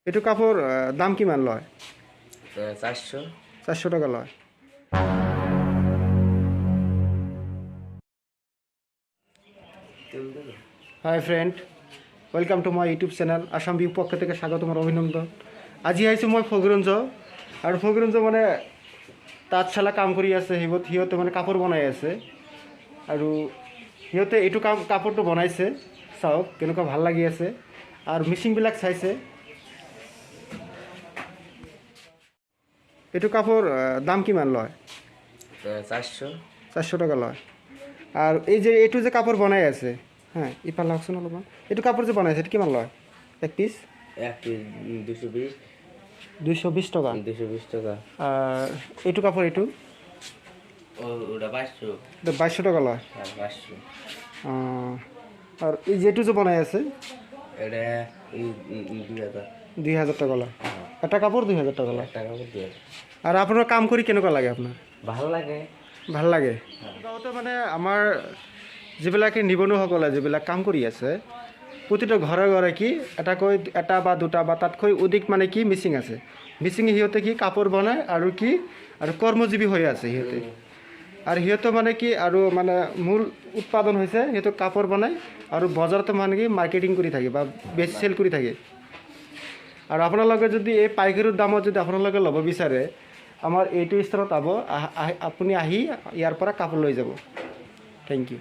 এইটো কাপোৰ দাম কিমান লয়? 400 400 টাকা লয়। Hi friend, welcome to my YouTube channel Assam view পক্ষ থেকে স্বাগত আমার অভিনন্দন। আজি আহিছোঁ মই ফকিৰঞ্জ, আৰু ফকিৰঞ্জ মানে তাঁতশালা কাম কৰি আছে। সিহঁতে মানে কাপোৰ বনাই আছে, আৰু সিহঁতে এইটো কাপোৰটো বনাইছে। চাওক কেনেকুৱা ভাল লাগি আছে, আৰু মিচিংবিলাক চাইছে। এইটো কাপোৰ দাম কিমান লয়? 400 টাকা লয়। আর এই যে এইটো যে কাপড় বনাই আছে, হ্যাঁ ইপার লাগছোন অলপমান। এইটো কাপড় যে বনাইছে এটা কিমান লয়? এক পিস 220 টাকা। 220 টাকা। আর এইটো কাপড় এইটো ওটা 500 2200 টাকা লয়। 500। আর এই যে এইটো যে বনাই আছে এটা 2000 টাকা লয়। একটা কাপড় 2000 টাকা লয়। টাকা দিয়ে। আর আপনার কাম করি কেনেকুৱা লাগে আপোনাৰ? ভালো লাগে। ভাল লাগে। গাঁৱতে মানে আমাৰ যিবিলাকে নিবনুৱাসকলে যিবিলাক কাম কৰি আছে, প্ৰতিটো ঘৰে ঘৰে কি এটা বা দুটা বা তাতকৈ অধিক মানে কি মিচিং আছে। মিচিং সিহঁতে কি কাপোৰ বনায় আৰু কি আৰু কৰ্মজীৱী হৈ আছে সিহঁতে। আৰু সিহঁতে মানে কি আৰু মানে মূল উৎপাদন হৈছে সিহঁতে কাপোৰ বনায় আৰু বজাৰতে মানে কি মাৰ্কেটিং কৰি থাকে বা বেছি চেল কৰি থাকে। আৰু আপোনালোকে যদি এই পাইকাৰীৰ দামত যদি আপোনালোকে ল'ব বিচাৰে, আমাৰ এইটো ষ্টৰত আপুনি আহি ইয়াৰ পৰা কাপোৰ লৈ যাব। Thank you.